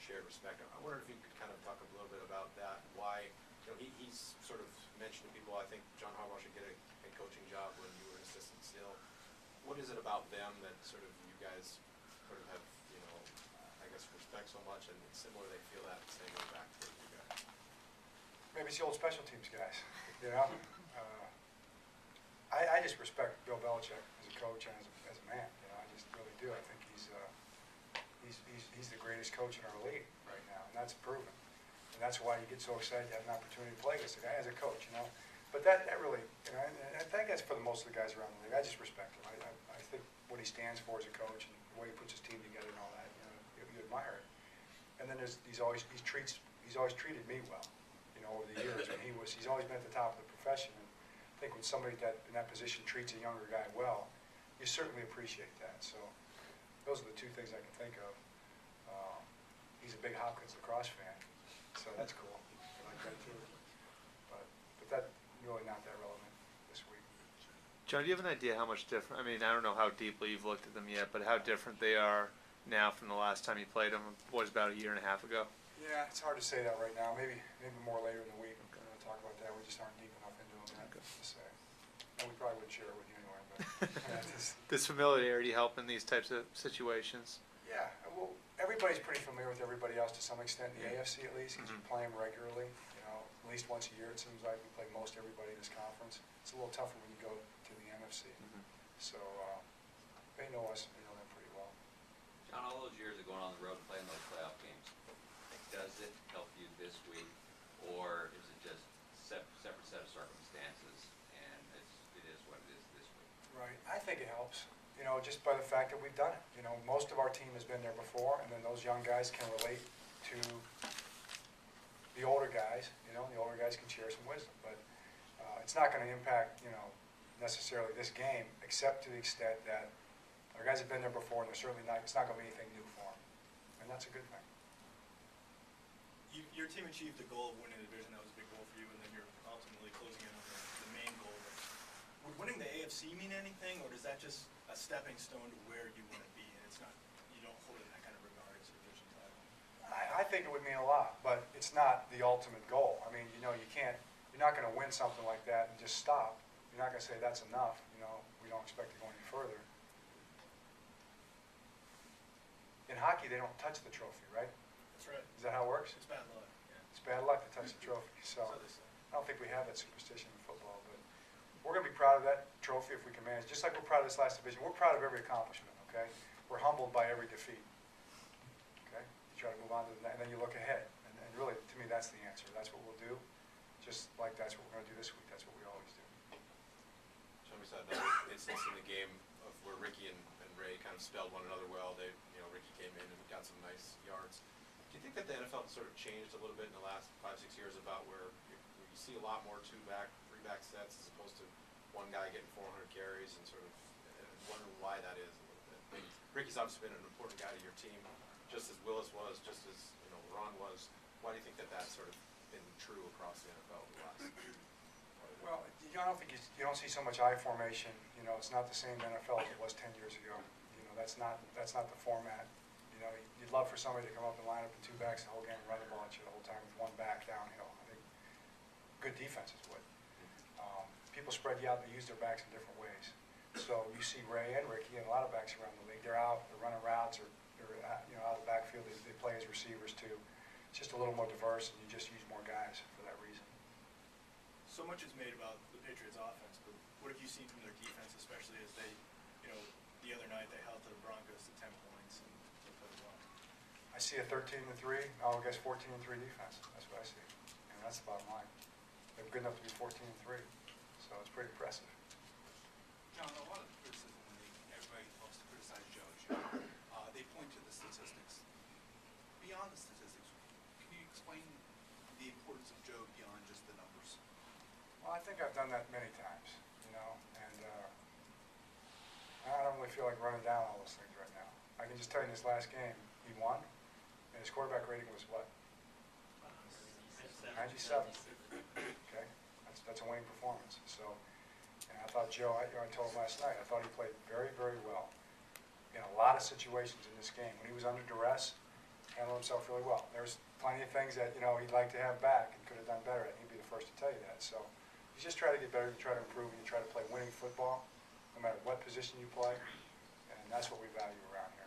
shared respect. I wonder if you could kind of talk a little bit about that. Why, he's sort of mentioned to people, I think John Harbaugh should get a head coaching job when you were an assistant still. What is it about them that sort of you guys sort of have, I guess respect so much, and it's similar, they feel that same way back to you guys? Maybe it's the old special teams guys, I just respect Bill Belichick as a coach and as a man. I just really do. I think he's the greatest coach in our league right now, and that's proven. And that's why you get so excited to have an opportunity to play against a guy as a coach, But that really, and I think that's for the most of the guys around the league. I just respect him. I think what he stands for as a coach and the way he puts his team together and all that, you admire it. And then he's always treated me well, over the years. And he's always been at the top of the profession. And I think when somebody in that position treats a younger guy well, you certainly appreciate that. So those are the two things I can think of. He's a big Hopkins lacrosse fan, so that's cool. I like that too. But that's really not that relevant this week. John, do you have an idea how much different? I mean, I don't know how deeply you've looked at them yet, but how different they are now from the last time you played them? Was about a year and a half ago? Yeah, it's hard to say that right now. Maybe more later in the week. Okay. We'll talk about that. We just aren't deep enough into them yet to say. And we probably wouldn't share it with you anyway. But does familiarity help in these types of situations? Yeah. Well, everybody's pretty familiar with everybody else to some extent in the AFC at least, because you play them regularly. At least once a year it seems like we play most everybody in this conference. It's a little tougher when you go to the NFC. So they know us. They know them pretty well. John, all those years of going on the road and playing those playoff games, does it help you this week, or is it just separate set of circumstances and it is what it is this week? Right. I think it helps. Just by the fact that we've done it. Most of our team has been there before, and then those young guys can relate to the older guys. The older guys can share some wisdom, but it's not going to impact, necessarily this game, except to the extent that our guys have been there before, and they're certainly not. It's not going to be anything new for them, and that's a good thing. Your team achieved the goal of winning the division. That was a big goal for you, and then you're ultimately closing in on the main goal. Would winning the AFC mean anything, or is that just a stepping stone to where you want to be, and it's not, you don't hold it in that kind of regard as a division title? I think it would mean a lot, but it's not the ultimate goal. I mean, you're not going to win something like that and just stop. You're not going to say that's enough. We don't expect to go any further. In hockey, they don't touch the trophy, right? That's right. Is that how it works? It's bad luck. Yeah. It's bad luck to touch the trophy. So I don't think we have that superstition in football, but we're going to be proud of that trophy if we can manage. Just like we're proud of this last division, we're proud of every accomplishment, okay? We're humbled by every defeat, okay? You try to move on to the, and then you look ahead. And really, to me, that's the answer. That's what we'll do. Just like that's what we're going to do this week. That's what we always do. John, we saw another instance in the game of where Ricky and Ray kind of spelled one another well. Ricky came in and got some nice yards. Do you think that the NFL sort of changed a little bit in the last 5-6 years about where you see a lot more 2-back, 3-back sets as opposed to one guy getting 400 carries and sort of wondering why that is a little bit? I mean, Ricky's obviously been an important guy to your team, just as Willis was, just as Ron was. Why do you think that that's sort of been true across the NFL over the last? Well, I don't think you don't see so much I formation. It's not the same NFL as it was 10 years ago. That's not the format. You'd love for somebody to come up and line up in 2 backs the whole game and run the ball at you the whole time with 1 back downhill. I think good defenses would. People spread you out. They use their backs in different ways. So you see Ray and Ricky and a lot of backs around the league. They're out. They're running routes or they're out of the backfield. They play as receivers too. It's just a little more diverse, and you just use more guys for that reason. So much is made about the Patriots' offense, but what have you seen from their defense, especially as they, the other night they held the Broncos to 10 points and they played well? I see a 13-3, I guess 14-3 defense. That's what I see, and that's the bottom line. They're good enough to be 14-3, so it's pretty impressive. John, a lot of the criticism in the league, everybody loves to criticize Joe. They point to the statistics. Beyond the statistics, can you explain the importance of Joe beyond just the numbers? Well, I think I've done that many times, and I don't really feel like running down all those things right now. I can just tell you in this last game, he won, and his quarterback rating was what? 97. Okay, that's a winning performance. So, and I thought Joe, I told him last night, I thought he played very, very well in a lot of situations in this game. When he was under duress, handled himself really well. There's plenty of things that, he'd like to have back and could have done better at. He'd be the first to tell you that. So you just try to get better, you try to improve, and you try to play winning football, no matter what position you play. And that's what we value around here.